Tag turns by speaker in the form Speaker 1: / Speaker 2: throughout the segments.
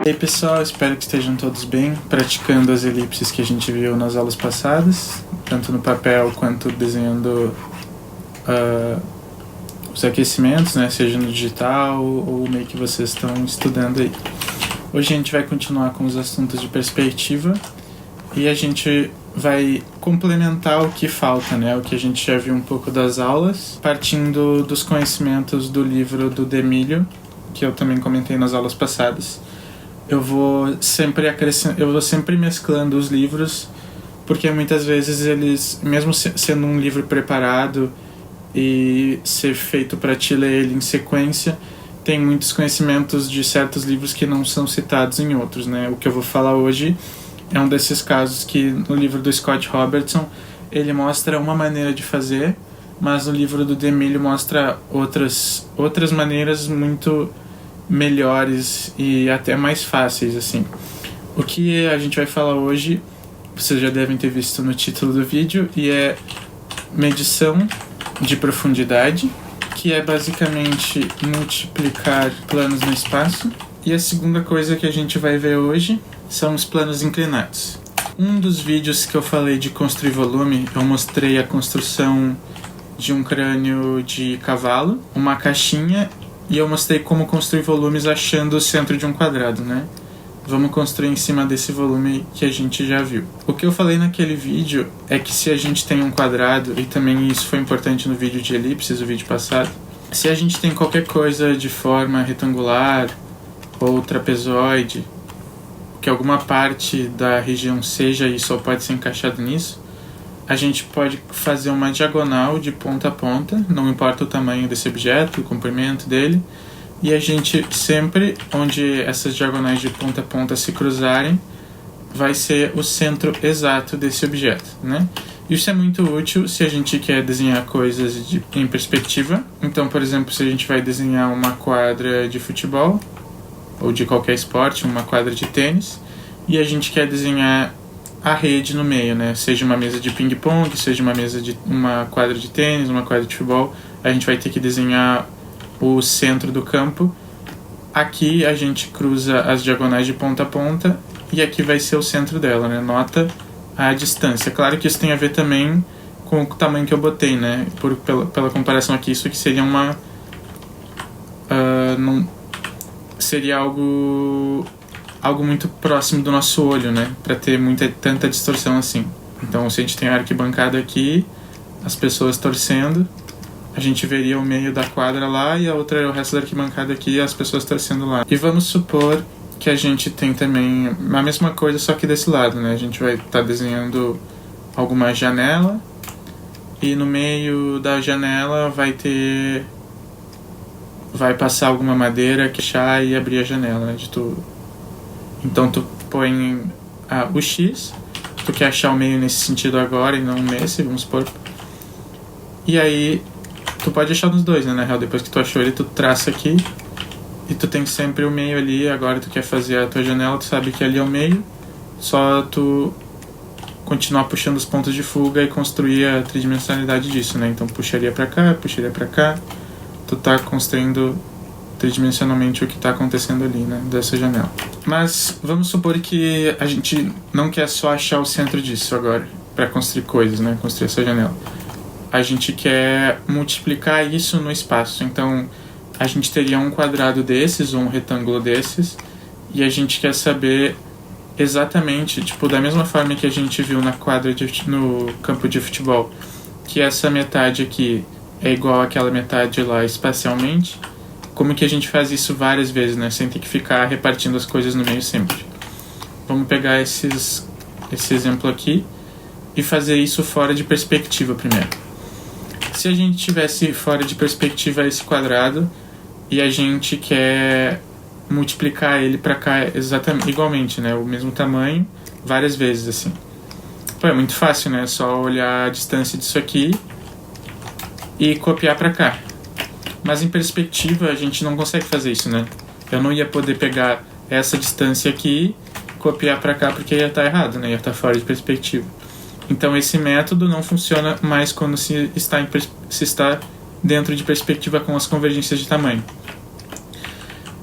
Speaker 1: E aí pessoal, espero que estejam todos bem, praticando as elipses que a gente viu nas aulas passadas, tanto no papel quanto desenhando os aquecimentos, né, seja no digital ou o meio que vocês estão estudando aí. Hoje a gente vai continuar com os assuntos de perspectiva e a gente vai complementar o que falta, né, o que a gente já viu um pouco das aulas, partindo dos conhecimentos do livro do Demilho, que eu também comentei nas aulas passadas. Eu vou sempre mesclando os livros, porque muitas vezes eles, mesmo sendo um livro preparado e ser feito para te ler ele em sequência, tem muitos conhecimentos de certos livros que não são citados em outros, né? O que eu vou falar hoje é um desses casos que no livro do Scott Robertson ele mostra uma maneira de fazer, mas no livro do Demilho mostra outras maneiras muito melhores e até mais fáceis, assim. O que a gente vai falar hoje, vocês já devem ter visto no título do vídeo, e é medição de profundidade, que é basicamente multiplicar planos no espaço. E a segunda coisa que a gente vai ver hoje são os planos inclinados. Um dos vídeos que eu falei de construir volume, eu mostrei a construção de um crânio de cavalo, uma caixinha, e eu mostrei como construir volumes achando o centro de um quadrado, né? Vamos construir em cima desse volume que a gente já viu. O que eu falei naquele vídeo é que se a gente tem um quadrado, e também isso foi importante no vídeo de elipses, o vídeo passado, se a gente tem qualquer coisa de forma retangular ou trapezoide, que alguma parte da região seja isso ou pode ser encaixado nisso, a gente pode fazer uma diagonal de ponta a ponta, não importa o tamanho desse objeto, o comprimento dele, e a gente sempre, onde essas diagonais de ponta a ponta se cruzarem, vai ser o centro exato desse objeto, né? Isso é muito útil se a gente quer desenhar coisas em perspectiva. Então, por exemplo, se a gente vai desenhar uma quadra de futebol, ou de qualquer esporte, uma quadra de tênis, e a gente quer desenhar a rede no meio, né? Seja uma mesa de ping-pong, seja uma quadra de tênis, uma quadra de futebol, a gente vai ter que desenhar o centro do campo. Aqui a gente cruza as diagonais de ponta a ponta e aqui vai ser o centro dela, né? Nota a distância. Claro que isso tem a ver também com o tamanho que eu botei, né? Pela comparação aqui, isso aqui seria seria algo muito próximo do nosso olho, né? Para ter tanta distorção assim. Então, se a gente tem a arquibancada aqui, as pessoas torcendo, a gente veria o meio da quadra lá e o resto da arquibancada aqui e as pessoas torcendo lá. E vamos supor que a gente tem também a mesma coisa, só que desse lado, né? A gente vai estar desenhando alguma janela e no meio da janela vai passar alguma madeira que fechar e abrir a janela, né? Então tu põe o X, tu quer achar o meio nesse sentido agora e não nesse, vamos supor. E aí tu pode achar nos dois, né? Na real, depois que tu achou ele, tu traça aqui e tu tem sempre o meio ali. Agora tu quer fazer a tua janela, tu sabe que ali é o meio, só tu continuar puxando os pontos de fuga e construir a tridimensionalidade disso, né? Então puxaria pra cá, tu tá construindo tridimensionalmente o que está acontecendo ali, né, dessa janela. Mas vamos supor que a gente não quer só achar o centro disso agora, para construir coisas, né, construir essa janela. A gente quer multiplicar isso no espaço. Então, a gente teria um quadrado desses, ou um retângulo desses, e a gente quer saber exatamente, da mesma forma que a gente viu no campo de futebol, que essa metade aqui é igual àquela metade lá espacialmente. Como que a gente faz isso várias vezes, né? Sem ter que ficar repartindo as coisas no meio sempre. Vamos pegar esse exemplo aqui e fazer isso fora de perspectiva primeiro. Se a gente tivesse fora de perspectiva esse quadrado e a gente quer multiplicar ele para cá exatamente igualmente, né? O mesmo tamanho, várias vezes assim. Pô, é muito fácil, né? É só olhar a distância disso aqui e copiar para cá. Mas em perspectiva a gente não consegue fazer isso, né? Eu não ia poder pegar essa distância aqui, copiar para cá porque ia estar errado, né? Ia estar fora de perspectiva. Então esse método não funciona mais quando se está dentro de perspectiva com as convergências de tamanho.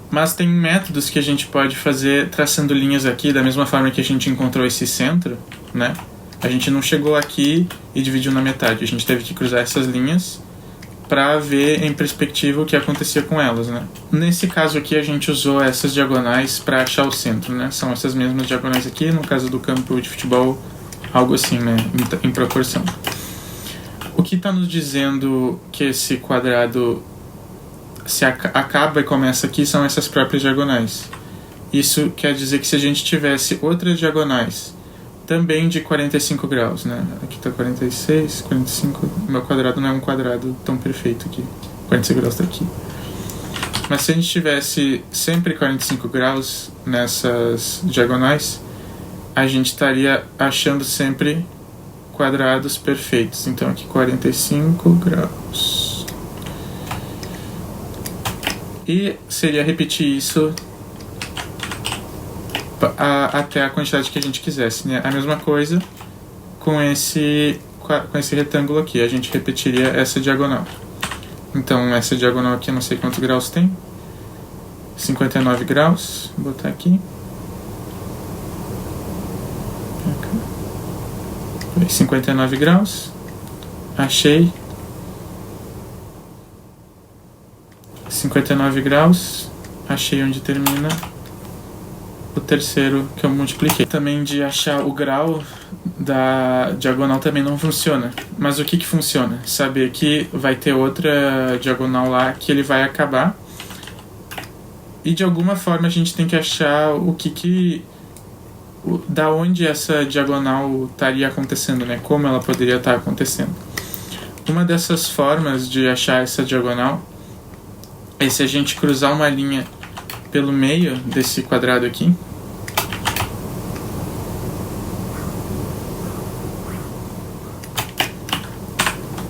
Speaker 1: Mas tem métodos que a gente pode fazer traçando linhas aqui, da mesma forma que a gente encontrou esse centro, né? A gente não chegou aqui e dividiu na metade, a gente teve que cruzar essas linhas para ver em perspectiva o que acontecia com elas, né? Nesse caso aqui a gente usou essas diagonais para achar o centro, né? São essas mesmas diagonais aqui, no caso do campo de futebol, algo assim, né? Em proporção. O que está nos dizendo que esse quadrado se acaba e começa aqui são essas próprias diagonais. Isso quer dizer que se a gente tivesse outras diagonais também de 45 graus, né? Aqui está 46, 45. O meu quadrado não é um quadrado tão perfeito aqui. 45 graus está aqui. Mas se a gente tivesse sempre 45 graus nessas diagonais, a gente estaria achando sempre quadrados perfeitos. Então aqui 45 graus. E seria repetir isso até a quantidade que a gente quisesse, né? A mesma coisa com esse retângulo aqui. A gente repetiria essa diagonal. Então essa diagonal aqui, eu não sei quantos graus tem. 59 graus. Vou botar aqui. 59 graus. Achei. 59 graus. Achei onde termina o terceiro que eu multipliquei. Também de achar o grau da diagonal também não funciona. Mas o que funciona? Saber que vai ter outra diagonal lá que ele vai acabar. E de alguma forma a gente tem que achar da onde essa diagonal estaria acontecendo, né? Como ela poderia estar acontecendo. Uma dessas formas de achar essa diagonal é se a gente cruzar uma linha pelo meio desse quadrado aqui.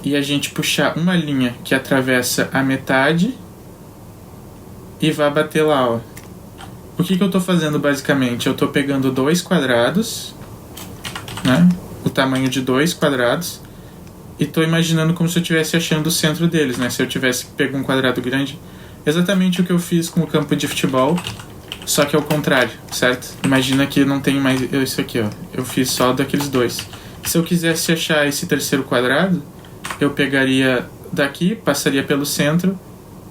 Speaker 1: E a gente puxar uma linha que atravessa a metade e vai bater lá, ó. O que eu estou fazendo basicamente? Eu estou pegando dois quadrados, né? O tamanho de dois quadrados, e estou imaginando como se eu estivesse achando o centro deles, né? Se eu tivesse pego um quadrado grande, exatamente o que eu fiz com o campo de futebol, só que ao contrário, certo? Imagina que não tem mais isso aqui, ó. Eu fiz só daqueles dois. Se eu quisesse achar esse terceiro quadrado, eu pegaria daqui, passaria pelo centro,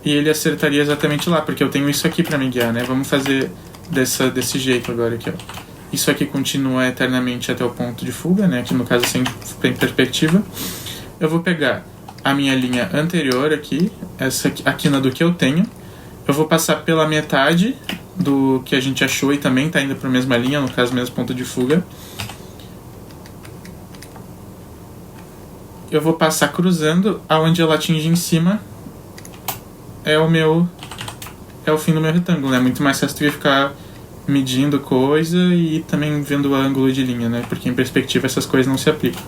Speaker 1: e ele acertaria exatamente lá, porque eu tenho isso aqui para me guiar, né? Vamos fazer desse jeito agora aqui, ó. Isso aqui continua eternamente até o ponto de fuga, né? Que no caso sempre tem perspectiva. Eu vou pegar a minha linha anterior aqui, essa aqui, a quina do que eu tenho. Eu vou passar pela metade do que a gente achou e também está indo para a mesma linha, no caso, mesmo ponto de fuga. Eu vou passar cruzando, aonde ela atinge em cima é o fim do meu retângulo, né? Muito mais fácil do que ficar medindo coisa e também vendo o ângulo de linha, né? Porque em perspectiva essas coisas não se aplicam.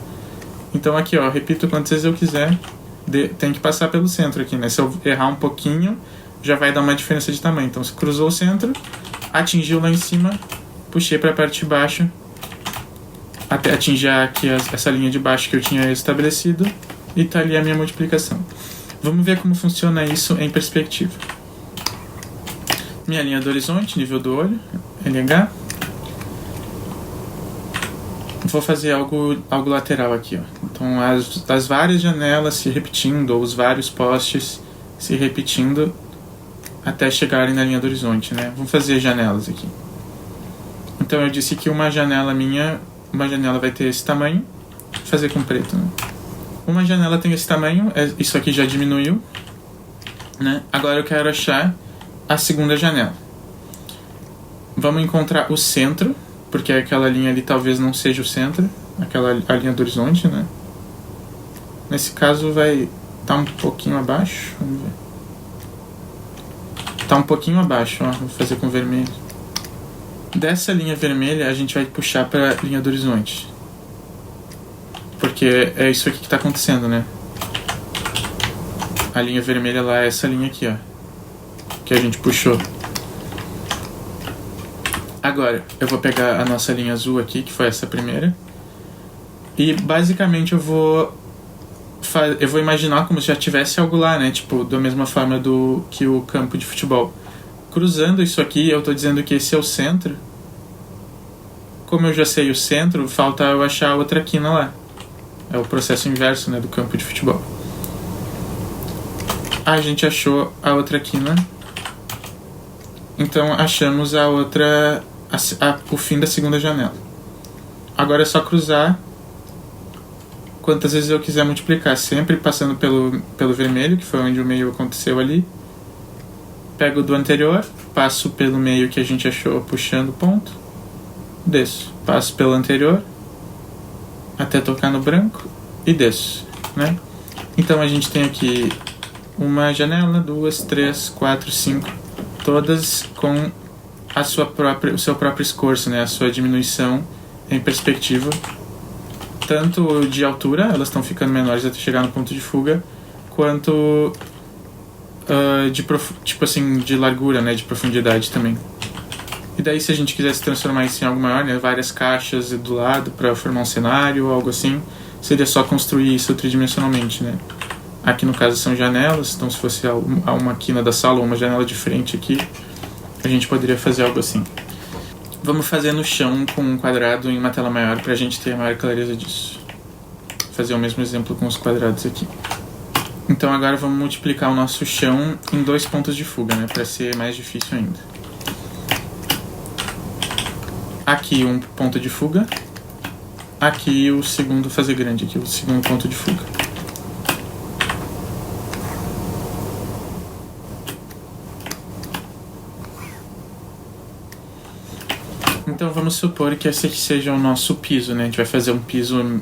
Speaker 1: Então aqui, ó, repito quantas vezes eu quiser. Tem que passar pelo centro aqui, né? Se eu errar um pouquinho, já vai dar uma diferença de tamanho. Então, se cruzou o centro, atingiu lá em cima, puxei para a parte de baixo, até atingir aqui essa linha de baixo que eu tinha estabelecido, e tá ali a minha multiplicação. Vamos ver como funciona isso em perspectiva. Minha linha do horizonte, nível do olho, LH. Vou fazer algo lateral aqui, ó. Então as várias janelas se repetindo, ou os vários postes se repetindo até chegarem na linha do horizonte, né? Vamos fazer janelas aqui. Então eu disse que uma janela vai ter esse tamanho. Vou fazer com preto, né? Uma janela tem esse tamanho, isso aqui já diminuiu, né? Agora eu quero achar a segunda janela. Vamos encontrar o centro, porque aquela linha ali talvez não seja o centro, a linha do horizonte, né? Nesse caso vai estar um pouquinho abaixo, vamos ver. Tá um pouquinho abaixo, ó, vou fazer com vermelho. Dessa linha vermelha a gente vai puxar para a linha do horizonte. Porque é isso aqui que está acontecendo, né? A linha vermelha lá é essa linha aqui, ó, que a gente puxou. Agora, eu vou pegar a nossa linha azul aqui, que foi essa primeira. E basicamente eu vou eu vou imaginar como se já tivesse algo lá, né? Tipo, da mesma forma que o campo de futebol. Cruzando isso aqui, eu tô dizendo que esse é o centro. Como eu já sei o centro, falta eu achar a outra quina lá. É o processo inverso, né, do campo de futebol. A gente achou a outra quina. Então achamos a outra, o fim da segunda janela. Agora é só cruzar quantas vezes eu quiser multiplicar, sempre passando pelo vermelho, que foi onde o meio aconteceu ali. Pego do anterior, passo pelo meio que a gente achou puxando o ponto, desço. Passo pelo anterior até tocar no branco e desço, né? Então a gente tem aqui uma janela, 2, 3, 4, 5, todas com o seu próprio escorço, né? A sua diminuição em perspectiva, tanto de altura, elas estão ficando menores até chegar no ponto de fuga, quanto tipo assim, de largura, né? De profundidade também. E daí, se a gente quisesse transformar isso em algo maior, né? Várias caixas do lado para formar um cenário, algo assim, seria só construir isso tridimensionalmente, né? Aqui no caso são janelas, então se fosse uma quina da sala ou uma janela de frente aqui, a gente poderia fazer algo assim. Vamos fazer no chão com um quadrado em uma tela maior para a gente ter a maior clareza disso. Fazer o mesmo exemplo com os quadrados aqui. Então agora vamos multiplicar o nosso chão em 2 pontos de fuga, né? Para ser mais difícil ainda. Aqui um ponto de fuga. Aqui o segundo, fazer grande aqui, o segundo ponto de fuga. Então vamos supor que esse aqui seja o nosso piso, né? A gente vai fazer um piso,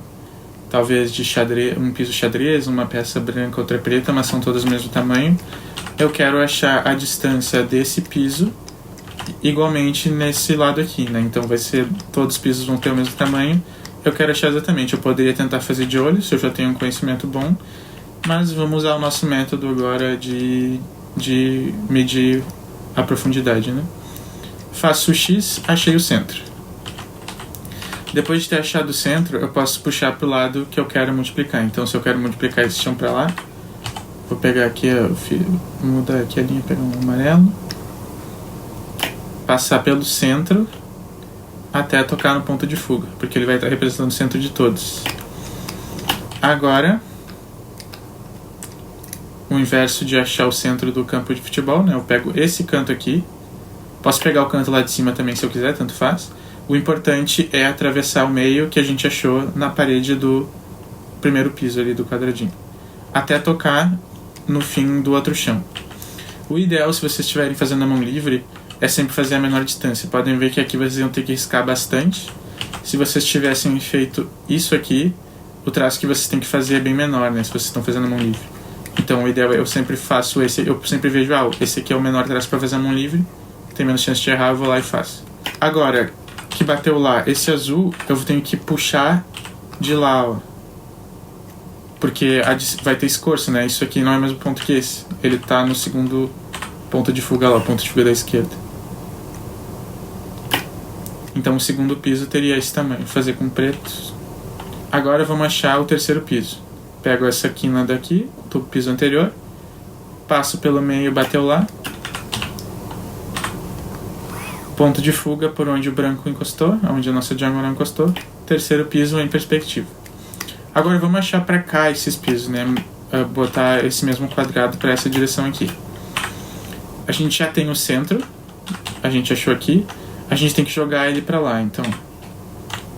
Speaker 1: talvez de xadrez, um piso xadrez, uma peça branca, outra preta, mas são todas do mesmo tamanho. Eu quero achar a distância desse piso igualmente nesse lado aqui, né? Então vai ser, todos os pisos vão ter o mesmo tamanho. Eu quero achar exatamente, eu poderia tentar fazer de olho, se eu já tenho um conhecimento bom, mas vamos usar o nosso método agora de medir a profundidade, né? Faço o X, achei o centro. Depois de ter achado o centro, eu posso puxar para o lado que eu quero multiplicar. Então, se eu quero multiplicar esse chão para lá, vou pegar aqui, mudar aqui a linha, pegar um amarelo, passar pelo centro até tocar no ponto de fuga, porque ele vai estar representando o centro de todos. Agora, o inverso de achar o centro do campo de futebol, né? Eu pego esse canto aqui. Posso pegar o canto lá de cima também se eu quiser, tanto faz. O importante é atravessar o meio que a gente achou na parede do primeiro piso ali do quadradinho, até tocar no fim do outro chão. O ideal, se vocês estiverem fazendo a mão livre, é sempre fazer a menor distância. Podem ver que aqui vocês vão ter que riscar bastante. Se vocês tivessem feito isso aqui, o traço que vocês têm que fazer é bem menor, né? Se vocês estão fazendo a mão livre. Então o ideal é, eu sempre faço esse, eu sempre vejo, esse aqui é o menor traço para fazer a mão livre, tem menos chance de errar, eu vou lá e faço. Agora, que bateu lá, esse azul, eu tenho que puxar de lá, ó. Porque vai ter escorço, né? Isso aqui não é o mesmo ponto que esse. Ele tá no segundo ponto de fuga lá, o ponto de fuga da esquerda. Então o segundo piso teria esse tamanho. Vou fazer com preto. Agora vamos achar o terceiro piso. Pego essa quina daqui, do piso anterior, passo pelo meio, bateu lá. Ponto de fuga por onde o branco encostou, onde a nossa diagonal encostou. Terceiro piso em perspectiva. Agora vamos achar para cá esses pisos, né? Botar esse mesmo quadrado para essa direção aqui. A gente já tem o centro, a gente achou aqui. A gente tem que jogar ele para lá, então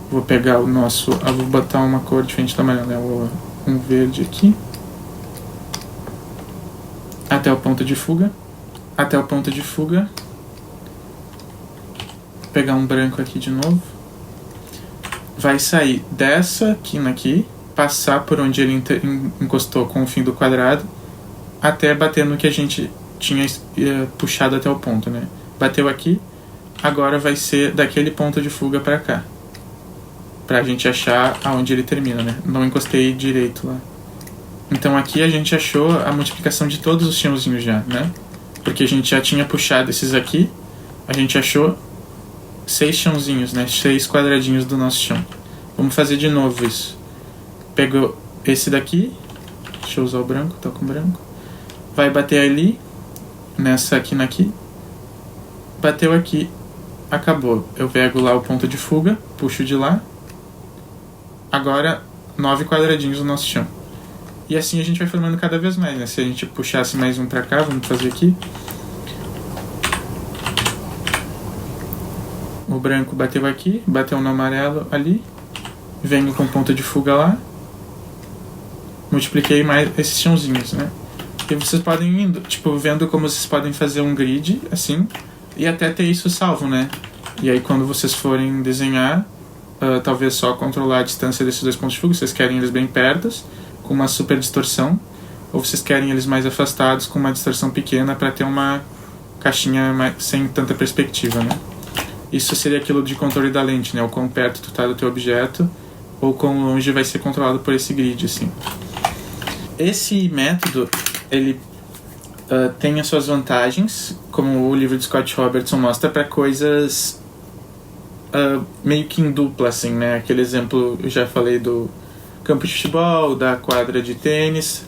Speaker 1: vou pegar o nosso, vou botar uma cor diferente da amarela, né? Um verde aqui. Até o ponto de fuga. Até o ponto de fuga. Pegar um branco aqui de novo. Vai sair dessa quina aqui, passar por onde ele encostou com o fim do quadrado, até bater no que a gente tinha puxado até o ponto, né? Bateu aqui, agora vai ser daquele ponto de fuga pra cá, pra gente achar aonde ele termina, né? Não encostei direito lá. Então aqui a gente achou a multiplicação de todos os chãozinhos já, né? Porque a gente já tinha puxado esses aqui, a gente achou 6 chãozinhos, né? 6 quadradinhos do nosso chão. Vamos fazer de novo isso. Pego esse daqui, Deixa eu usar o branco, tá com branco. Vai bater ali, nessa aqui, bateu aqui, acabou. Eu pego lá o ponto de fuga, puxo de lá. Agora 9 quadradinhos no nosso chão. E assim a gente vai formando cada vez mais, né? Se a gente puxasse mais um pra cá, vamos fazer aqui. O branco bateu aqui, bateu no amarelo ali. Venho com ponto de fuga lá. Multipliquei mais esses chãozinhos, né? E vocês podem indo, tipo, vendo como vocês podem fazer um grid, assim, e até ter isso salvo, né? E aí quando vocês forem desenhar, talvez só controlar a distância desses dois pontos de fuga, vocês querem eles bem pertos, com uma super distorção, ou vocês querem eles mais afastados, com uma distorção pequena, para ter uma caixinha sem tanta perspectiva, né? Isso seria aquilo de controle da lente, né? O quão perto tu tá do teu objeto, ou quão longe vai ser controlado por esse grid, assim. Esse método, ele tem as suas vantagens, como o livro de Scott Robertson mostra, para coisas meio que em dupla, assim, né? Aquele exemplo, eu já falei do campo de futebol, da quadra de tênis.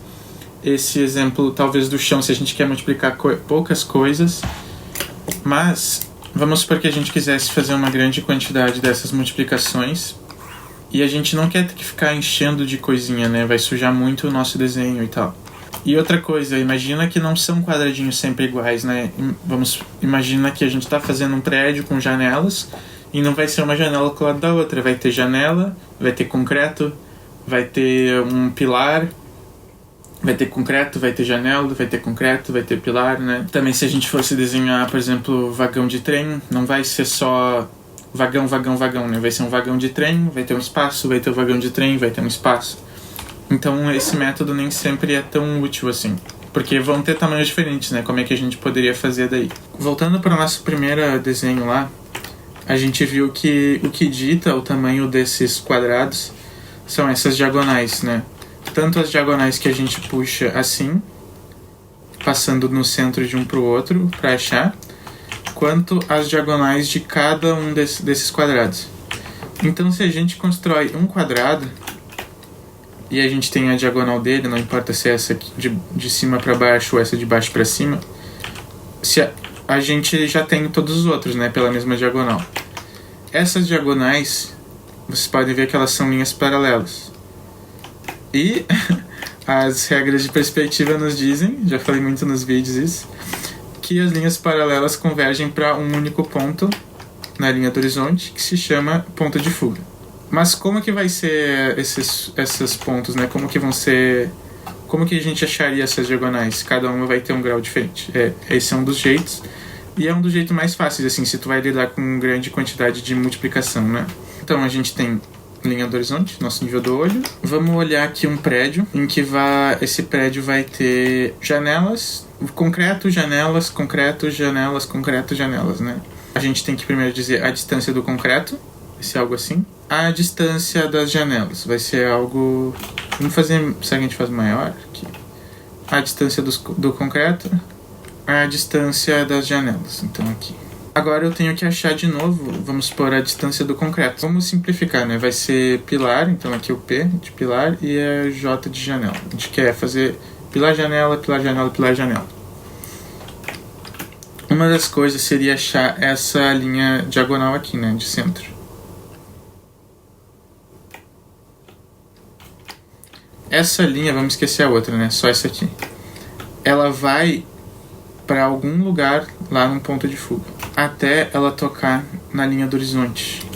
Speaker 1: Esse exemplo, talvez, do chão, se a gente quer multiplicar poucas coisas. Mas, vamos supor que a gente quisesse fazer uma grande quantidade dessas multiplicações. E a gente não quer ter que ficar enchendo de coisinha, né? Vai sujar muito o nosso desenho e tal. E outra coisa, imagina que não são quadradinhos sempre iguais, né? Imagina que a gente está fazendo um prédio com janelas e não vai ser uma janela do lado da outra. Vai ter janela, vai ter concreto, vai ter um pilar, vai ter concreto, vai ter janela, vai ter concreto, vai ter pilar, né? Também se a gente fosse desenhar, por exemplo, vagão de trem, não vai ser só vagão, né? Vai ser um vagão de trem, vai ter um espaço, vai ter um vagão de trem, vai ter um espaço. Então esse método nem sempre é tão útil assim, porque vão ter tamanhos diferentes, né? Como é que a gente poderia fazer daí? Voltando para o nosso primeiro desenho lá, a gente viu que o que dita o tamanho desses quadrados são essas diagonais, né? Tanto as diagonais que a gente puxa assim, passando no centro de um para o outro para achar, quanto as diagonais de cada um desses quadrados. Então se a gente constrói um quadrado e a gente tem a diagonal dele, não importa se é essa aqui de cima para baixo ou essa de baixo para cima, se a gente já tem todos os outros, né, pela mesma diagonal. Essas diagonais, vocês podem ver que elas são linhas paralelas. E as regras de perspectiva nos dizem, já falei muito nos vídeos isso, que as linhas paralelas convergem para um único ponto na linha do horizonte, que se chama ponto de fuga. Mas como que vai ser esses pontos, né? Como que vão ser... Como que a gente acharia essas diagonais? Cada uma vai ter um grau diferente. Esse é um dos jeitos. E é um dos jeitos mais fáceis, assim, se tu vai lidar com grande quantidade de multiplicação, né? Então a gente tem linha do horizonte, nosso nível do olho. Vamos olhar aqui um prédio, em que esse prédio vai ter janelas, concreto, janelas, concreto, janelas, concreto, janelas, né? A gente tem que primeiro dizer a distância do concreto, vai ser algo assim. A distância das janelas vai ser algo... Vamos fazer... Será que a gente faz maior aqui? A distância do concreto, a distância das janelas, então aqui. Agora eu tenho que achar de novo, vamos supor, a distância do concreto. Vamos simplificar, né? Vai ser pilar, então aqui o P de pilar e a J de janela. A gente quer fazer pilar, janela, pilar, janela, pilar, janela. Uma das coisas seria achar essa linha diagonal aqui, né? De centro. Essa linha, vamos esquecer a outra, né? Só essa aqui. Ela vai para algum lugar lá num ponto de fuga, até ela tocar na linha do horizonte.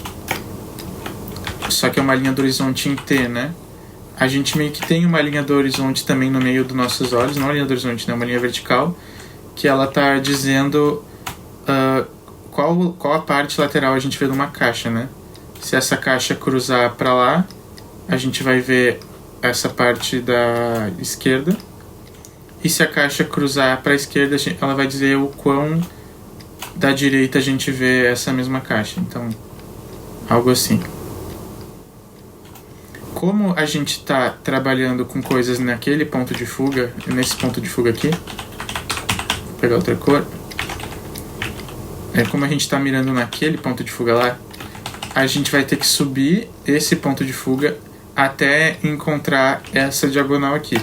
Speaker 1: Só que é uma linha do horizonte em T, né? A gente meio que tem uma linha do horizonte também no meio dos nossos olhos, não uma linha do horizonte, né? Uma linha vertical, que ela tá dizendo qual a parte lateral a gente vê numa caixa, né? Se essa caixa cruzar para lá, a gente vai ver essa parte da esquerda. E se a caixa cruzar para a esquerda, ela vai dizer o quão da direita a gente vê essa mesma caixa. Então, algo assim. Como a gente está trabalhando com coisas naquele ponto de fuga, nesse ponto de fuga aqui, vou pegar outra cor. Como a gente está mirando naquele ponto de fuga lá, a gente vai ter que subir esse ponto de fuga até encontrar essa diagonal aqui.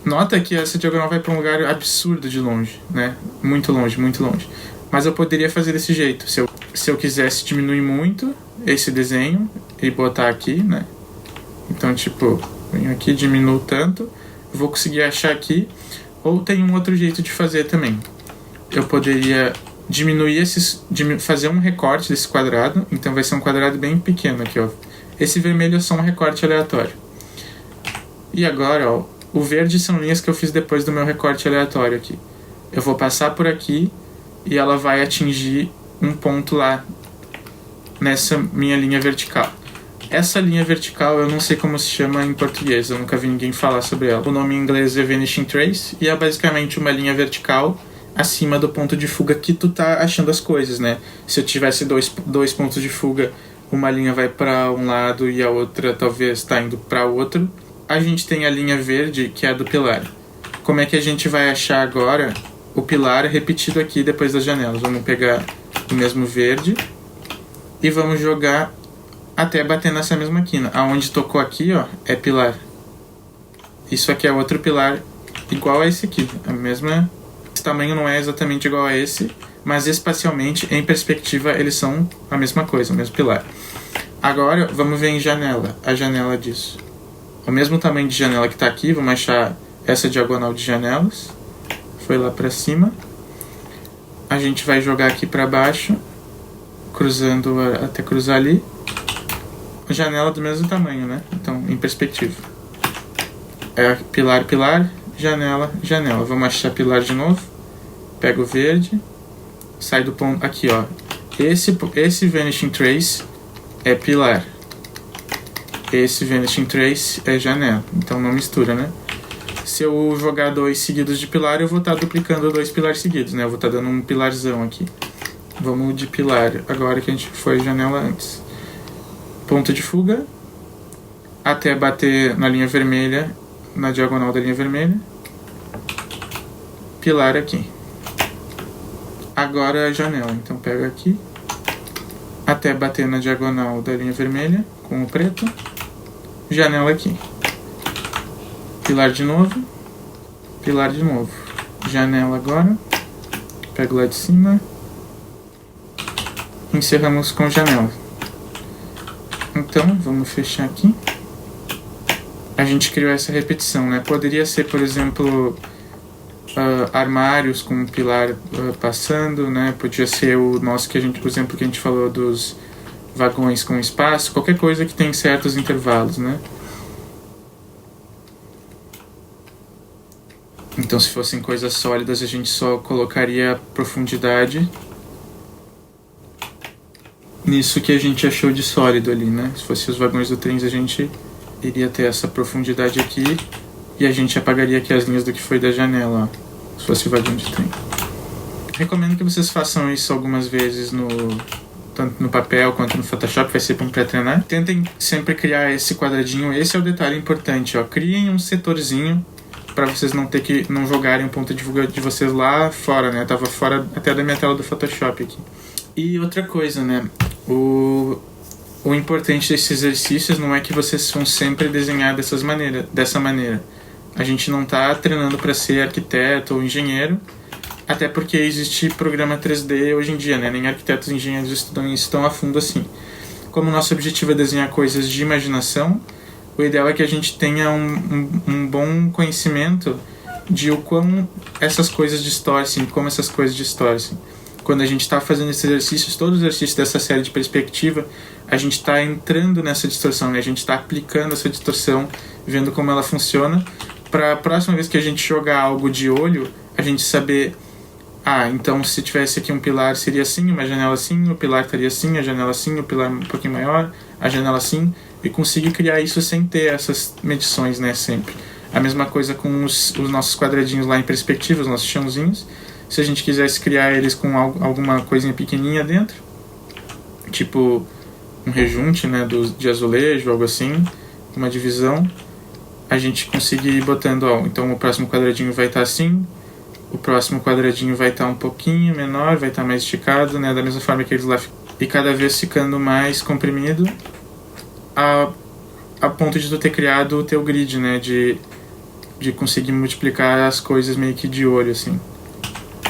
Speaker 1: Nota que essa diagonal vai para um lugar absurdo de longe, né? Muito longe, muito longe. Mas eu poderia fazer desse jeito. Se eu quisesse diminuir muito esse desenho e botar aqui, né? Então, tipo, venho aqui, diminuo tanto, vou conseguir achar aqui. Ou tem um outro jeito de fazer também. Eu poderia diminuir fazer um recorte desse quadrado. Então vai ser um quadrado bem pequeno aqui, ó. Esse vermelho é só um recorte aleatório. E agora, ó, o verde são linhas que eu fiz depois do meu recorte aleatório aqui. Eu vou passar por aqui e ela vai atingir um ponto lá nessa minha linha vertical. Essa linha vertical eu não sei como se chama em português, eu nunca vi ninguém falar sobre ela. O nome em inglês é Vanishing Trace e é basicamente uma linha vertical acima do ponto de fuga que tu tá achando as coisas, né? Se eu tivesse dois pontos de fuga, uma linha vai para um lado e a outra talvez tá indo para outro. A gente tem a linha verde, que é a do pilar. Como é que a gente vai achar agora o pilar repetido aqui depois das janelas? Vamos pegar o mesmo verde e vamos jogar até bater nessa mesma quina. Aonde tocou aqui, ó, é pilar. Isso aqui é outro pilar igual a esse aqui. Esse tamanho não é exatamente igual a esse, mas espacialmente, em perspectiva, eles são a mesma coisa, o mesmo pilar. Agora, vamos ver em janela, a janela disso. O mesmo tamanho de janela que está aqui, vamos achar essa diagonal de janelas. Foi lá para cima. A gente vai jogar aqui para baixo, cruzando até cruzar ali. Janela do mesmo tamanho, né? Então, em perspectiva. É pilar, pilar, janela, janela. Vamos achar pilar de novo. Pega o verde. Sai do ponto... Aqui, ó. Esse Vanishing Trace é pilar. Esse Vanishing Trace é janela. Então não mistura, né? Se eu jogar dois seguidos de pilar, eu vou estar duplicando dois pilares seguidos, né? Eu vou estar dando um pilarzão aqui. Vamos de pilar. Agora que a gente foi janela antes. Ponto de fuga. Até bater na linha vermelha. Na diagonal da linha vermelha. Pilar aqui. Agora a janela. Então pega aqui. Até bater na diagonal da linha vermelha. Com o preto. Janela aqui. Pilar de novo. Pilar de novo. Janela agora. Pego lá de cima. Encerramos com janela. Então, vamos fechar aqui. A gente criou essa repetição, né? Poderia ser, por exemplo, armários com um pilar passando, né? Podia ser o exemplo que a gente falou dos vagões com espaço, qualquer coisa que tem certos intervalos, né? Então, se fossem coisas sólidas, a gente só colocaria profundidade nisso que a gente achou de sólido ali, né? Se fosse os vagões do trem, a gente iria ter essa profundidade aqui e a gente apagaria aqui as linhas do que foi da janela, ó, se fosse o vagão de trem. Recomendo que vocês façam isso algumas vezes tanto no papel quanto no Photoshop, vai ser bom para treinar. Tentem sempre criar esse quadradinho, esse é o detalhe importante, ó. Criem um setorzinho para vocês não jogarem o ponto de fuga de vocês lá fora, né? Tava fora até da minha tela do Photoshop aqui. E outra coisa, né? O importante desses exercícios não é que vocês vão sempre desenhar dessa maneira. A gente não está treinando para ser arquiteto ou engenheiro, até porque existe programa 3D hoje em dia, né? Nem arquitetos e engenheiros estudam isso tão a fundo assim. Como o nosso objetivo é desenhar coisas de imaginação, o ideal é que a gente tenha um bom conhecimento de o como essas coisas distorcem, como essas coisas distorcem. Quando a gente está fazendo esses exercícios, todos os exercícios dessa série de perspectiva, a gente está entrando nessa distorção, né? A gente está aplicando essa distorção, vendo como ela funciona, para a próxima vez que a gente jogar algo de olho, a gente saber, então se tivesse aqui um pilar seria assim, uma janela assim, o pilar estaria assim, a janela assim, o pilar um pouquinho maior, a janela assim, e conseguir criar isso sem ter essas medições, né, sempre. A mesma coisa com os nossos quadradinhos lá em perspectiva, os nossos chãozinhos. Se a gente quisesse criar eles com alguma coisinha pequenininha dentro, tipo um rejunte, né, de azulejo, algo assim, uma divisão, a gente conseguir ir botando, então o próximo quadradinho vai estar assim, o próximo quadradinho vai estar um pouquinho menor, vai estar mais esticado, né, da mesma forma que eles lá, e cada vez ficando mais comprimido, a ponto de tu ter criado o teu grid, né, de de conseguir multiplicar as coisas meio que de olho, assim.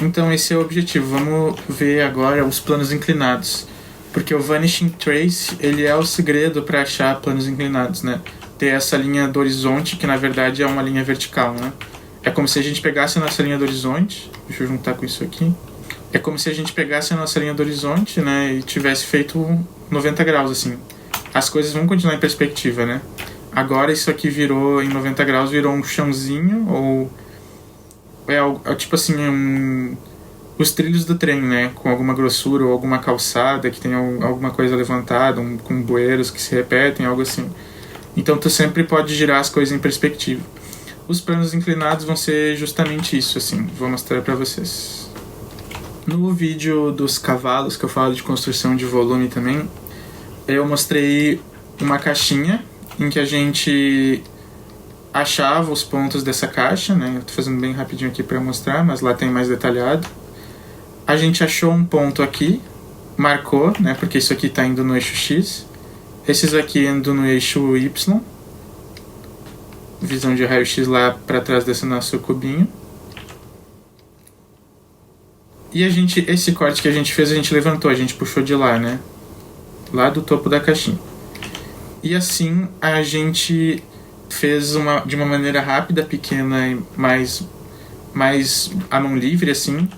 Speaker 1: Então esse é o objetivo. Vamos ver agora os planos inclinados. Porque o Vanishing Trace, ele é o segredo para achar planos inclinados, né? Ter essa linha do horizonte, que na verdade é uma linha vertical, né? É como se a gente pegasse a nossa linha do horizonte. Deixa eu juntar com isso aqui. É como se a gente pegasse a nossa linha do horizonte, né? E tivesse feito 90 graus, assim. As coisas vão continuar em perspectiva, né? Agora isso aqui virou, em 90 graus, virou um chãozinho, ou... É tipo assim, os trilhos do trem, né? Com alguma grossura ou alguma calçada que tem alguma coisa levantada, com bueiros que se repetem, algo assim. Então tu sempre pode girar as coisas em perspectiva. Os planos inclinados vão ser justamente isso, assim. Vou mostrar pra vocês. No vídeo dos cavalos, que eu falo de construção de volume também, eu mostrei uma caixinha em que a gente achava os pontos dessa caixa, né? Eu tô fazendo bem rapidinho aqui para mostrar, mas lá tem mais detalhado. A gente achou um ponto aqui, marcou, né? Porque isso aqui tá indo no eixo X. Esses aqui indo no eixo Y. Visão de raio-x lá para trás desse nosso cubinho. E esse corte que a gente fez, a gente levantou, a gente puxou de lá, né? Lá do topo da caixinha. E assim a gente fez de uma maneira rápida, pequena e mais à mão livre, assim,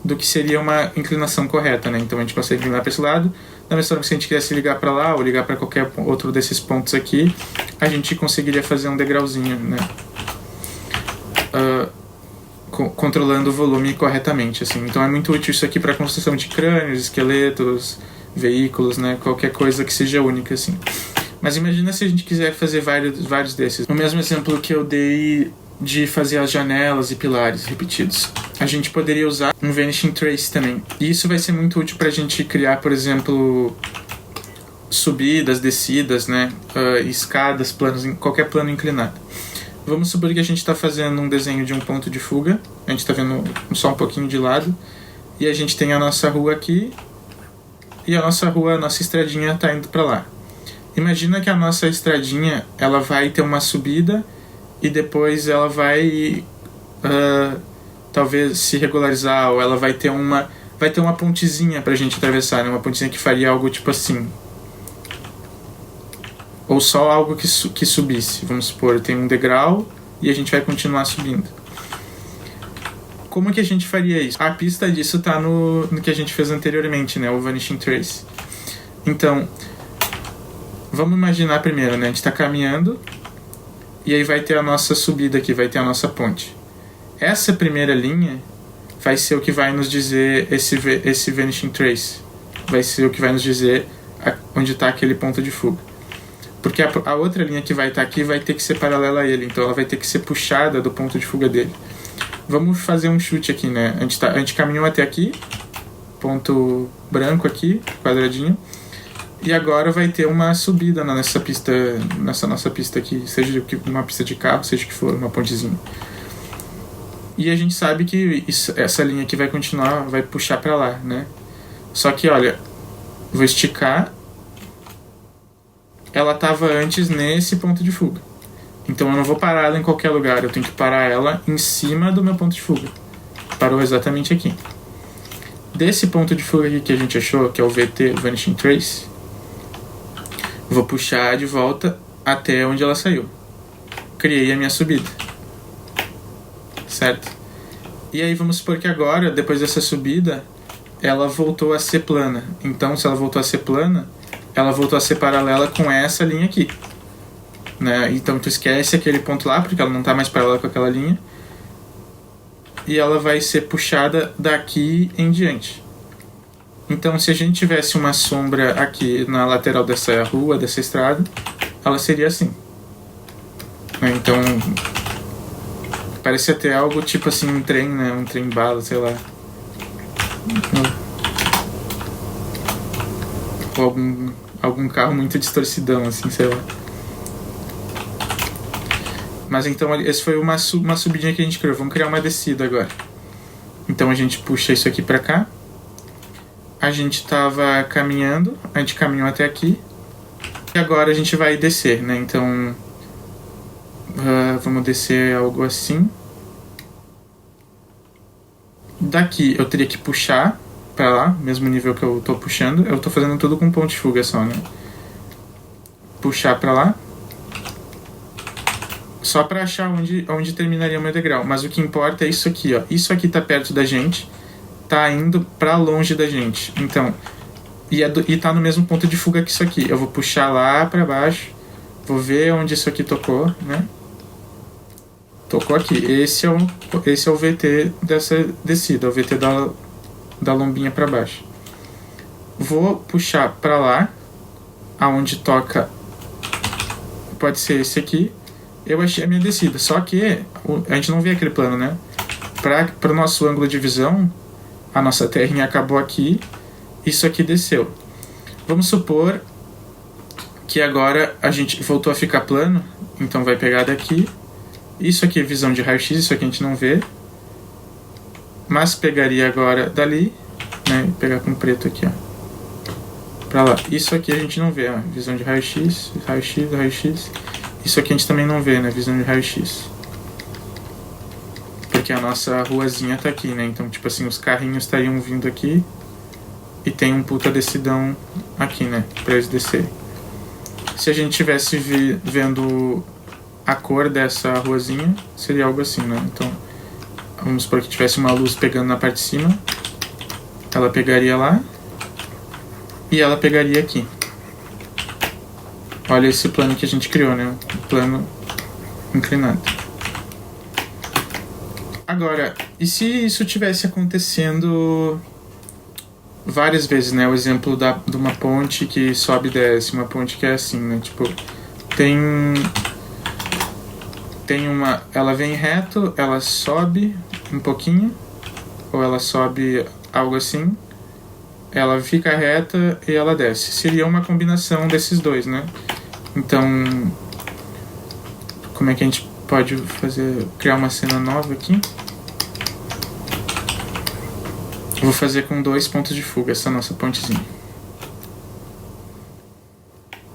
Speaker 1: do que seria uma inclinação correta, né? Então a gente consegue inclinar para esse lado. Da mesma forma que se a gente quisesse ligar para lá ou ligar para qualquer outro desses pontos aqui, a gente conseguiria fazer um degrauzinho, né? Controlando o volume corretamente, assim. Então é muito útil isso aqui para construção de crânios, esqueletos, veículos, né? Qualquer coisa que seja única, assim. Mas imagina se a gente quiser fazer vários desses. O mesmo exemplo que eu dei de fazer as janelas e pilares repetidos. A gente poderia usar um Vanishing Trace também. E isso vai ser muito útil para a gente criar, por exemplo, subidas, descidas, né? Escadas, planos, qualquer plano inclinado. Vamos supor que a gente está fazendo um desenho de um ponto de fuga. A gente está vendo só um pouquinho de lado. E a gente tem a nossa rua aqui. E a nossa estradinha está indo para lá. Imagina que a nossa estradinha, ela vai ter uma subida e depois ela vai talvez se regularizar, ou ela vai ter uma pontezinha pra gente atravessar, né? Uma pontezinha que faria algo tipo assim. Ou só algo que subisse. Vamos supor, tem um degrau e a gente vai continuar subindo. Como que a gente faria isso? A pista disso tá no que a gente fez anteriormente, né? O Vanishing Trace. Então, vamos imaginar primeiro, né? A gente está caminhando e aí vai ter a nossa subida aqui, vai ter a nossa ponte. Essa primeira linha vai ser o que vai nos dizer esse Vanishing Trace. Vai ser o que vai nos dizer onde está aquele ponto de fuga. Porque a outra linha que vai estar aqui vai ter que ser paralela a ele, então ela vai ter que ser puxada do ponto de fuga dele. Vamos fazer um chute aqui, né? A gente caminhou até aqui, ponto branco aqui, quadradinho. E agora vai ter uma subida nessa nossa pista aqui, seja uma pista de carro, seja que for, uma pontezinha. E a gente sabe que essa linha aqui vai continuar, vai puxar pra lá, né? Só que, olha, vou esticar. Ela estava antes nesse ponto de fuga. Então eu não vou parar ela em qualquer lugar, eu tenho que parar ela em cima do meu ponto de fuga. Parou exatamente aqui. Desse ponto de fuga aqui que a gente achou, que é o VT, o Vanishing Trace, vou puxar de volta até onde ela saiu. Criei a minha subida. Certo? E aí vamos supor que agora, depois dessa subida, ela voltou a ser plana. Então, se ela voltou a ser plana, ela voltou a ser paralela com essa linha aqui. Né? Então tu esquece aquele ponto lá, porque ela não está mais paralela com aquela linha. E ela vai ser puxada daqui em diante. Então, se a gente tivesse uma sombra aqui na lateral dessa rua, dessa estrada, ela seria assim. Então, parece até algo tipo assim, um trem, né? Um trem-bala, sei lá. Ou algum carro muito distorcidão, assim, sei lá. Mas então, esse foi uma subidinha que a gente criou. Vamos criar uma descida agora. Então, a gente puxa isso aqui pra cá. A gente estava caminhando, a gente caminhou até aqui. E agora a gente vai descer, né? Então, Vamos descer algo assim. Daqui eu teria que puxar pra lá, mesmo nível que eu tô puxando. Eu tô fazendo tudo com ponto de fuga só, né? Puxar pra lá. Só pra achar onde terminaria o meu degrau. Mas o que importa é isso aqui, ó. Isso aqui tá perto da gente. Tá indo pra longe da gente. Então, e tá no mesmo ponto de fuga que isso aqui. Eu vou puxar lá pra baixo. Vou ver onde isso aqui tocou, né? Tocou aqui. Esse é o VT dessa descida. O VT da lombinha pra baixo. Vou puxar pra lá. Aonde toca. Pode ser esse aqui. Eu achei a minha descida. Só que a gente não vê aquele plano, né? Para o nosso ângulo de visão, a nossa terrinha acabou aqui. Isso aqui desceu. Vamos supor que agora a gente voltou a ficar plano. Então vai pegar daqui. Isso aqui é visão de raio-x. Isso aqui a gente não vê. Mas pegaria agora dali. Né? Pegar com preto aqui, ó. Pra lá. Isso aqui a gente não vê, ó. Visão de raio-x, raio-x, raio-x. Isso aqui a gente também não vê, né? Visão de raio-x. Porque a nossa ruazinha tá aqui, né? Então, tipo assim, os carrinhos estariam vindo aqui. E tem um puta decidão aqui, né? Pra eles descerem. Se a gente tivesse vendo a cor dessa ruazinha, seria algo assim, né? Então, vamos supor que tivesse uma luz pegando na parte de cima. Ela pegaria lá. E ela pegaria aqui. Olha esse plano que a gente criou, né? Um plano inclinado. Agora, e se isso tivesse acontecendo várias vezes, né? O exemplo de uma ponte que sobe e desce, uma ponte que é assim, né? Tipo, tem uma... Ela vem reto, ela sobe um pouquinho, ou ela sobe algo assim, ela fica reta e ela desce. Seria uma combinação desses dois, né? Então, como é que a gente pode criar uma cena nova aqui? Eu vou fazer com 2 pontos de fuga essa nossa pontezinha.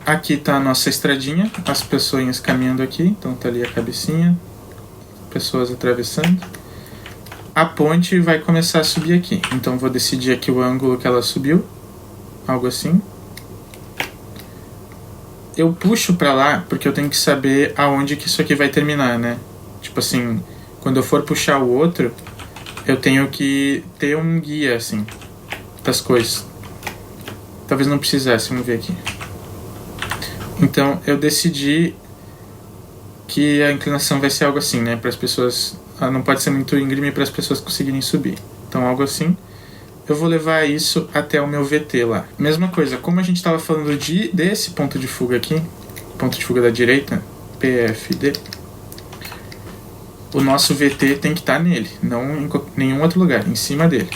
Speaker 1: Aqui tá a nossa estradinha, as pessoinhas caminhando aqui. Então tá ali a cabecinha, pessoas atravessando. A ponte vai começar a subir aqui. Então vou decidir aqui o ângulo que ela subiu. Algo assim. Eu puxo pra lá porque eu tenho que saber aonde que isso aqui vai terminar, né? Tipo assim, quando eu for puxar o outro, eu tenho que ter um guia, assim, das coisas. Talvez não precisasse, vamos ver aqui. Então, eu decidi que a inclinação vai ser algo assim, né? Para as pessoas... não pode ser muito íngreme para as pessoas conseguirem subir. Então, algo assim. Eu vou levar isso até o meu VT lá. Mesma coisa, como a gente estava falando desse ponto de fuga aqui, ponto de fuga da direita, PFD, o nosso VT tem que estar nele, não em nenhum outro lugar, em cima dele.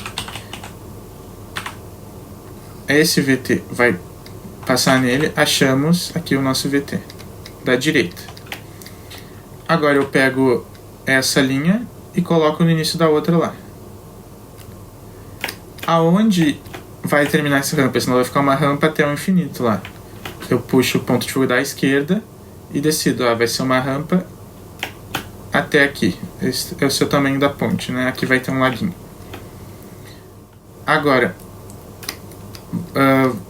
Speaker 1: Esse VT vai passar nele, achamos aqui o nosso VT da direita. Agora eu pego essa linha e coloco no início da outra lá. Aonde vai terminar essa rampa? Senão vai ficar uma rampa até o infinito lá. Eu puxo o ponto de fuga da esquerda e decido, vai ser uma rampa até aqui. Esse é o seu tamanho da ponte, né? Aqui vai ter um laguinho. Agora,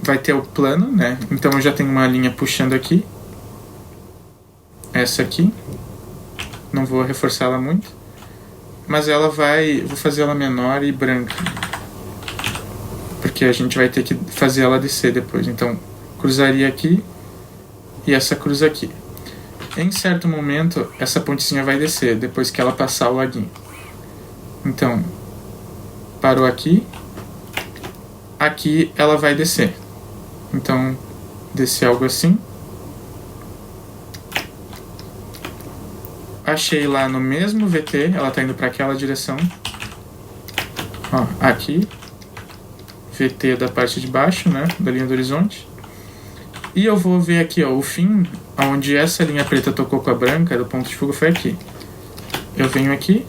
Speaker 1: vai ter o plano, né? Então eu já tenho uma linha puxando aqui. Essa aqui. Não vou reforçar ela muito. Mas ela vou fazer ela menor e branca. Porque a gente vai ter que fazer ela descer depois. Então, cruzaria aqui e essa cruza aqui. Em certo momento, essa pontezinha vai descer, depois que ela passar o laguinho. Então, parou aqui. Aqui ela vai descer. Então, descer algo assim. Achei lá no mesmo VT, ela está indo para aquela direção. Ó, aqui. VT da parte de baixo, né, da linha do horizonte. E eu vou ver aqui, ó, o fim, onde essa linha preta tocou com a branca, do ponto de fuga, foi aqui. Eu venho aqui,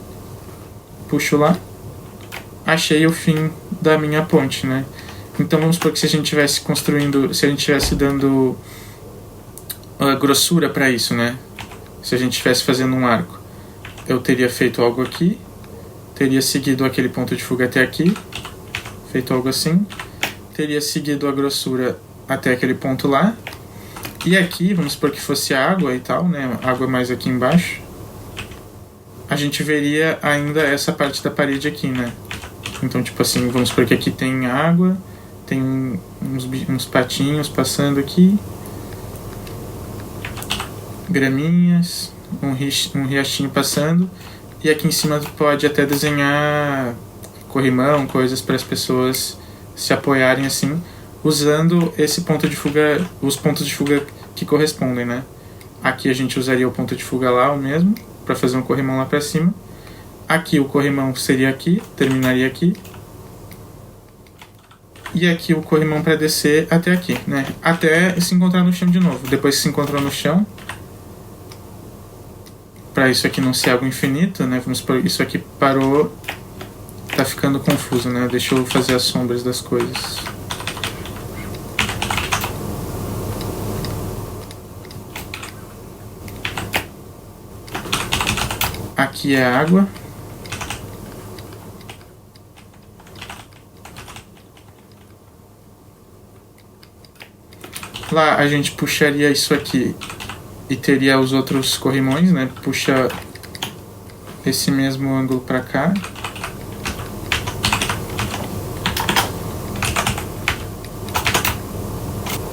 Speaker 1: puxo lá, achei o fim da minha ponte, né. Então vamos supor que se a gente tivesse construindo, se a gente tivesse dando grossura para isso, né, Se a gente estivesse fazendo um arco, eu teria feito algo aqui, teria seguido aquele ponto de fuga até aqui, feito algo assim, teria seguido a grossura até aquele ponto lá, e aqui, vamos supor que fosse água e tal, né, água mais aqui embaixo, a gente veria ainda essa parte da parede aqui, né. Então, tipo assim, vamos supor que aqui tem água, tem uns patinhos passando aqui, graminhas, um riachinho passando, e aqui em cima tu pode até desenhar corrimão, coisas para as pessoas se apoiarem assim, usando esse ponto de fuga, os pontos de fuga que correspondem, né? Aqui a gente usaria o ponto de fuga lá, o mesmo, para fazer um corrimão lá para cima. Aqui o corrimão seria aqui, terminaria aqui. E aqui o corrimão para descer até aqui, né? Até se encontrar no chão de novo. Depois que se encontrou no chão, para isso aqui não ser algo infinito, né? Vamos supor, isso aqui parou, tá ficando confuso, né? Deixa eu fazer as sombras das coisas. Aqui é água. Lá a gente puxaria isso aqui e teria os outros corrimões, né? Puxa esse mesmo ângulo para cá.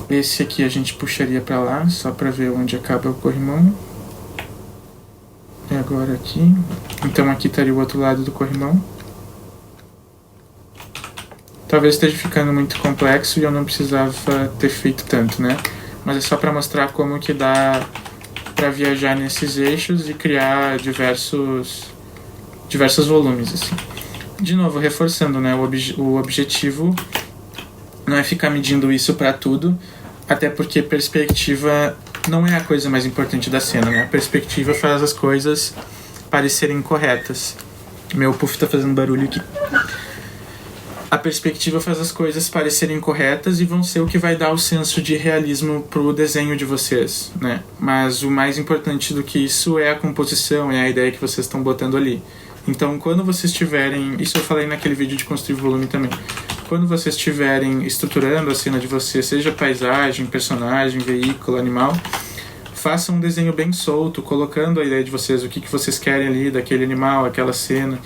Speaker 1: Esse aqui a gente puxaria para lá, só para ver onde acaba o corrimão. E agora aqui. Então aqui estaria o outro lado do corrimão. Talvez esteja ficando muito complexo e eu não precisava ter feito tanto, né? Mas é só para mostrar como que dá para viajar nesses eixos e criar diversos volumes, assim. De novo, reforçando, né? O objetivo não é ficar medindo isso para tudo, até porque perspectiva não é a coisa mais importante da cena, né? A perspectiva faz as coisas parecerem corretas. Meu puff tá fazendo barulho aqui. A perspectiva faz as coisas parecerem corretas e vão ser o que vai dar o senso de realismo pro desenho de vocês, né? Mas o mais importante do que isso é a composição, é a ideia que vocês estão botando ali. Então, quando vocês tiverem... Isso eu falei naquele vídeo de construir volume também. Quando vocês estiverem estruturando a cena de vocês, seja paisagem, personagem, veículo, animal, façam um desenho bem solto, colocando a ideia de vocês, o que vocês querem ali daquele animal, aquela cena.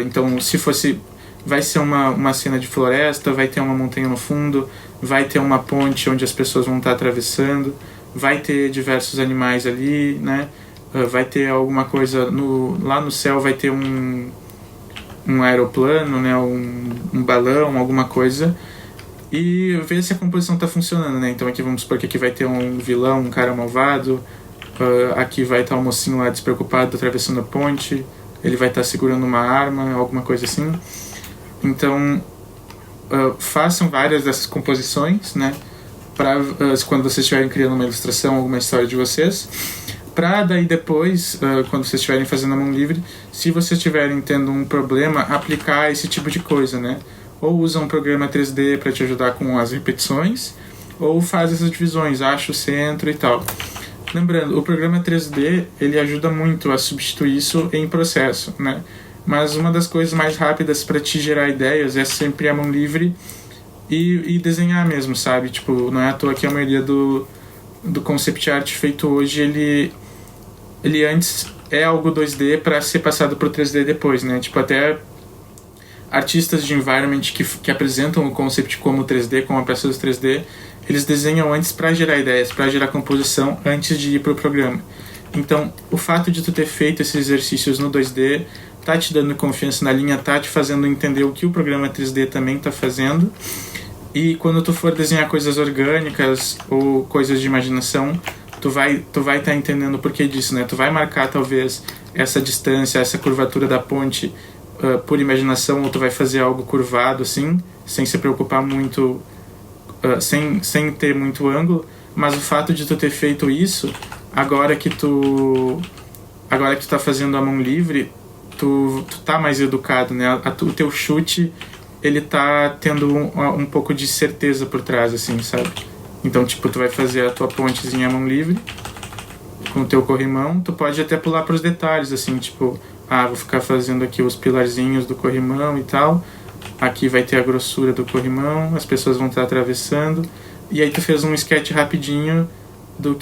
Speaker 1: Então, se fosse... Vai ser uma cena de floresta, vai ter uma montanha no fundo, vai ter uma ponte onde as pessoas vão estar atravessando, vai ter diversos animais ali, né? Vai ter alguma coisa lá no céu, vai ter um aeroplano, né? Um balão, alguma coisa, e ver se a composição está funcionando, né? Então aqui vamos supor que aqui vai ter um vilão, um cara malvado, aqui vai estar um mocinho lá despreocupado atravessando a ponte, ele vai estar segurando uma arma, alguma coisa assim. Então, façam várias dessas composições, né? Quando vocês estiverem criando uma ilustração, alguma história de vocês, para daí depois, quando vocês estiverem fazendo a mão livre, se vocês estiverem tendo um problema, aplicar esse tipo de coisa, né? Ou usa um programa 3D para te ajudar com as repetições, ou faz essas divisões, acha o centro e tal. Lembrando, o programa 3D, ele ajuda muito a substituir isso em processo, né? Mas uma das coisas mais rápidas para te gerar ideias é sempre a mão livre e desenhar mesmo, sabe? Tipo, não é à toa que a maioria do concept art feito hoje, ele antes é algo 2D para ser passado pro 3D depois, né? Tipo, até artistas de environment que apresentam o concept como 3D, como a peça dos 3D, eles desenham antes para gerar ideias, para gerar composição antes de ir pro programa. Então, o fato de tu ter feito esses exercícios no 2D tá te dando confiança na linha, tá te fazendo entender o que o programa 3D também tá fazendo. E quando tu for desenhar coisas orgânicas ou coisas de imaginação, tu vai tá entendendo o porquê disso, né? Tu vai marcar talvez essa distância, essa curvatura da ponte por imaginação, ou tu vai fazer algo curvado assim, sem se preocupar muito, sem ter muito ângulo. Mas o fato de tu ter feito isso, agora que tu tá fazendo a mão livre, tu tá mais educado, né? O teu chute, ele tá tendo um pouco de certeza por trás, assim, sabe? Então, tipo, tu vai fazer a tua pontezinha à mão livre, com o teu corrimão, tu pode até pular para os detalhes, assim, tipo, vou ficar fazendo aqui os pilarzinhos do corrimão e tal, aqui vai ter a grossura do corrimão, as pessoas vão estar atravessando, e aí tu fez um sketch rapidinho do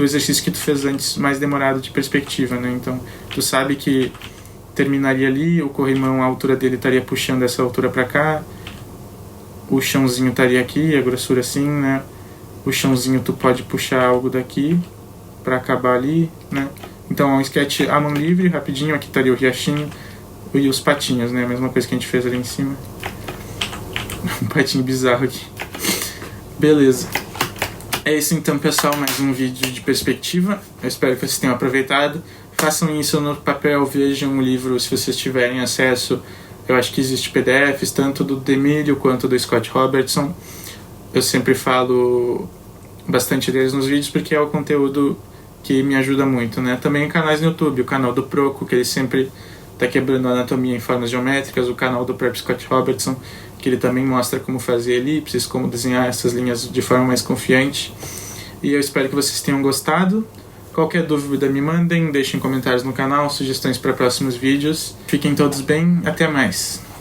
Speaker 1: exercício que tu fez antes, mais demorado de perspectiva, né? Então, tu sabe que terminaria ali, o corrimão, a altura dele estaria puxando essa altura para cá, o chãozinho estaria aqui, a grossura assim, né? O chãozinho tu pode puxar algo daqui para acabar ali, né? Então é um sketch à mão livre, rapidinho, aqui estaria o riachinho e os patinhos, né? A mesma coisa que a gente fez ali em cima. Um patinho bizarro aqui. Beleza. É isso então, pessoal, mais um vídeo de perspectiva. Eu espero que vocês tenham aproveitado. Façam isso no papel, vejam o livro se vocês tiverem acesso. Eu acho que existe PDFs, tanto do Demílio quanto do Scott Robertson. Eu sempre falo bastante deles nos vídeos porque é o conteúdo que me ajuda muito, né? Também canais no YouTube, o canal do Proco, que ele sempre está quebrando a anatomia em formas geométricas, o canal do próprio Scott Robertson, que ele também mostra como fazer elipses, como desenhar essas linhas de forma mais confiante. E eu espero que vocês tenham gostado. Qualquer dúvida me mandem, deixem comentários no canal, sugestões para próximos vídeos. Fiquem todos bem, até mais!